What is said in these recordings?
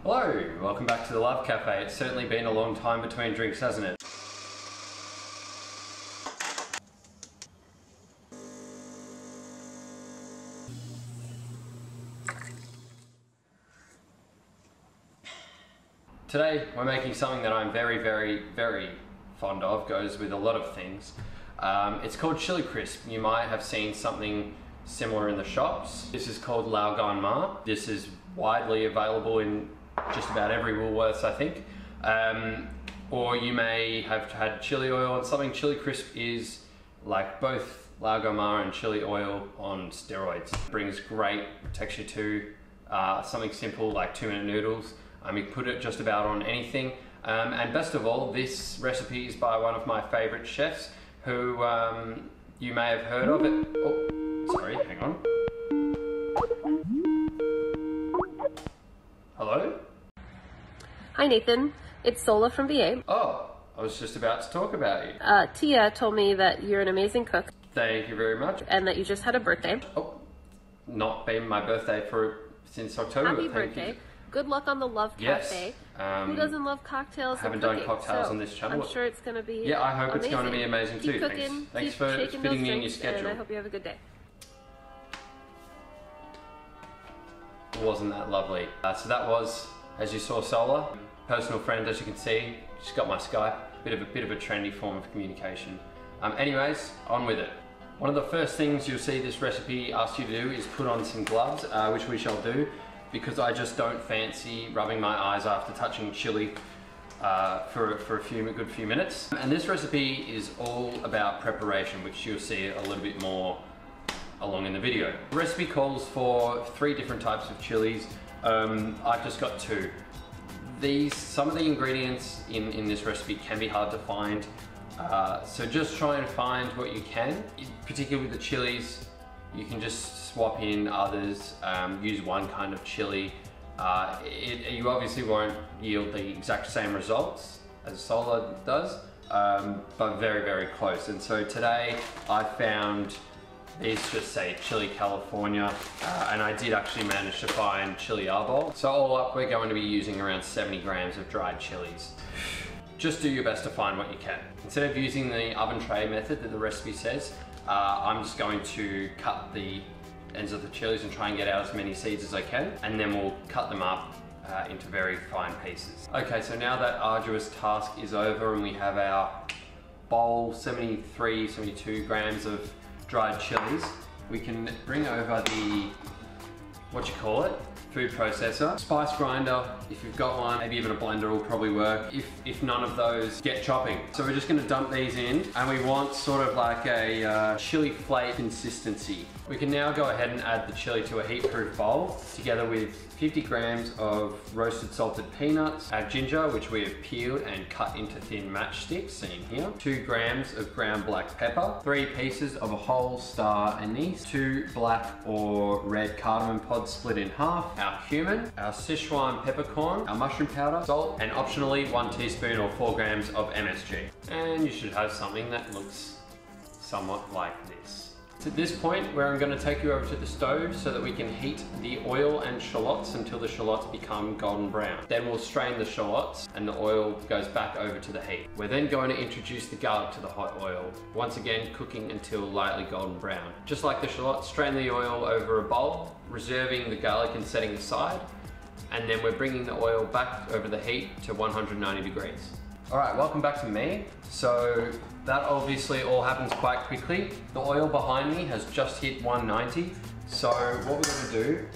Hello, welcome back to the Love Cafe. It's certainly been a long time between drinks, hasn't it? Today we're making something that I'm very fond of, goes with a lot of things. It's called chili crisp. You might have seen something similar in the shops. This is called Lao Gan Ma. This is widely available in just about every Woolworths, I think. Or you may have had chili oil and something. Chili crisp is like both Lao Gan Ma and chili oil on steroids. It brings great texture to something simple like 2-minute noodles. You can put it just about on anything. And best of all, this recipe is by one of my favorite chefs who you may have heard of it. Oh, sorry, hang on. Hello? Hi Nathan, it's Sola from VA. Oh, I was just about to talk about you. Tia told me that you're an amazing cook. Thank you very much. And that you just had a birthday. Oh, not been my birthday since October. Happy birthday. Good luck on the Love Cafe. Yes. Who doesn't love cocktails and haven't cooking? done cocktails on this channel. I'm sure it's going to be Yeah, I hope amazing. it's going to be amazing too. Keep cooking, Thanks keep for shaking fitting those me in your drinks, schedule. and I hope you have a good day. It wasn't that lovely. So that was, as you saw, Sola. Personal friend, as you can see. She's got my Skype. Bit of a trendy form of communication. Anyways, on with it. One of the first things you'll see this recipe asks you to do is put on some gloves, which we shall do, because I just don't fancy rubbing my eyes after touching chili for a good few minutes. And this recipe is all about preparation, which you'll see a little bit more along in the video. The recipe calls for 3 different types of chilies. I've just got 2. Some of the ingredients in this recipe can be hard to find, so just try and find what you can. Particularly with the chilies, you can just swap in others, use one kind of chili. You obviously won't yield the exact same results as Sola does, but very close. And so today I found these just say Chili California, and I did actually manage to find chili arbol. So all up, we're going to be using around 70 grams of dried chilies. Just do your best to find what you can. Instead of using the oven tray method that the recipe says, I'm just going to cut the ends of the chilies and try and get out as many seeds as I can, and then we'll cut them up into very fine pieces. Okay, so now that arduous task is over and we have our bowl, 72 grams of dried chilies, we can bring over the, food processor, spice grinder, if you've got one, maybe even a blender will probably work. If none of those, get chopping. So we're just gonna dump these in, and we want sort of like a chili flake consistency. We can now go ahead and add the chili to a heat-proof bowl, together with 50 grams of roasted salted peanuts, add ginger, which we have peeled and cut into thin matchsticks, seen here, 2 grams of ground black pepper, 3 pieces of a whole star anise, 2 black or red cardamom pods split in half, our cumin, our Sichuan peppercorn, our mushroom powder, salt, and optionally 1 teaspoon or 4 grams of MSG. And you should have something that looks somewhat like this. It's at this point where I'm going to take you over to the stove so that we can heat the oil and shallots until the shallots become golden brown. Then we'll strain the shallots and the oil goes back over to the heat. We're then going to introduce the garlic to the hot oil, once again cooking until lightly golden brown. Just like the shallots, strain the oil over a bowl, reserving the garlic and setting aside, and then we're bringing the oil back over the heat to 190 degrees. Alright, welcome back to me. So that obviously all happens quite quickly. The oil behind me has just hit 190. So what we're going to do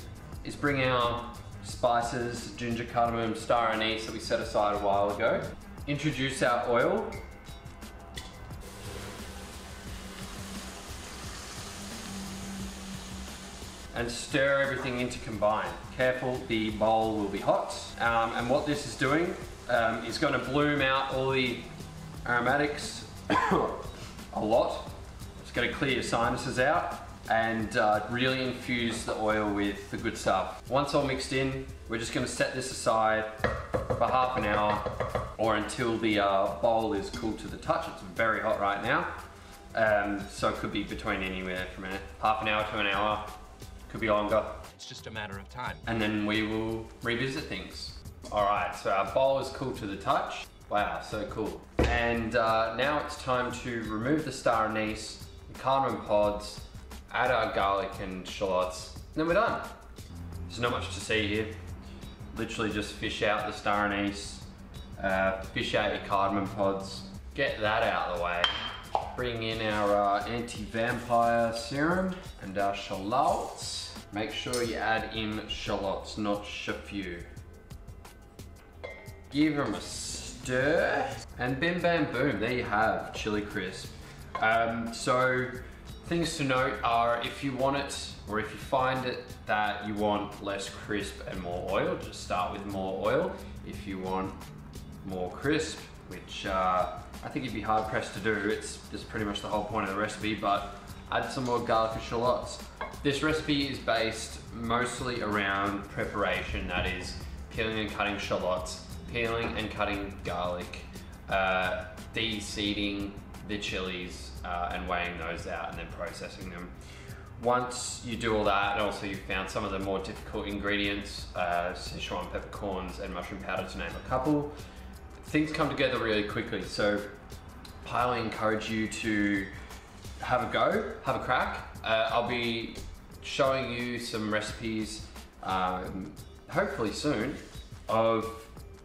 is bring our spices, ginger, cardamom, star anise that we set aside a while ago. Introduce our oil. And stir everything in to combine. Careful, the bowl will be hot. And what this is doing is going to bloom out all the aromatics a lot. It's going to clear your sinuses out and really infuse the oil with the good stuff. Once all mixed in, we're just going to set this aside for half an hour or until the bowl is cooled to the touch. It's very hot right now, so it could be between anywhere from half an hour to an hour, could be longer. It's just a matter of time. And then we will revisit things. All right, so our bowl is cool to the touch. Wow, so cool. And now it's time to remove the star anise, the cardamom pods, add our garlic and shallots, and then we're done. There's not much to see here. Literally just fish out the star anise, fish out your cardamom pods, get that out of the way. Bring in our anti-vampire serum and our shallots. Make sure you add in shallots, not shaffu. Give them a stir, and bim bam boom, there you have chili crisp. So things to note are, if you want it, or if you find it that you want less crisp and more oil, just start with more oil. If you want more crisp, which I think you'd be hard pressed to do, it's just pretty much the whole point of the recipe, but add some more garlic and shallots. This recipe is based mostly around preparation, that is peeling and cutting shallots, peeling and cutting garlic, de-seeding the chilies and weighing those out and then processing them. Once you do all that, and also you've found some of the more difficult ingredients, Sichuan peppercorns and mushroom powder to name a couple, things come together really quickly. So I highly encourage you to have a go, have a crack. I'll be showing you some recipes, hopefully soon, of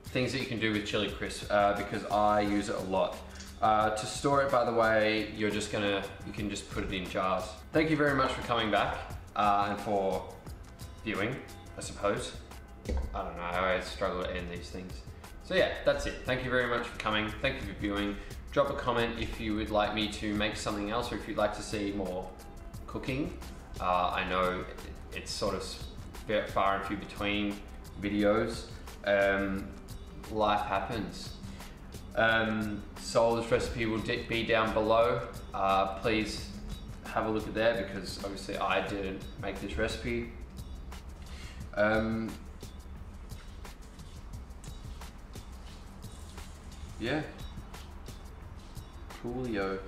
things that you can do with chili crisp, because I use it a lot. To store it, by the way, you can just put it in jars. Thank you very much for coming back and for viewing, I suppose. I don't know, I always struggle to end these things. So yeah, that's it. Thank you very much for coming. Thank you for viewing. Drop a comment if you would like me to make something else, or if you'd like to see more cooking. I know it's sort of far and few between videos. Life happens. Sola's recipe will be down below. Please have a look at there, because obviously I didn't make this recipe. Yeah. Coolio.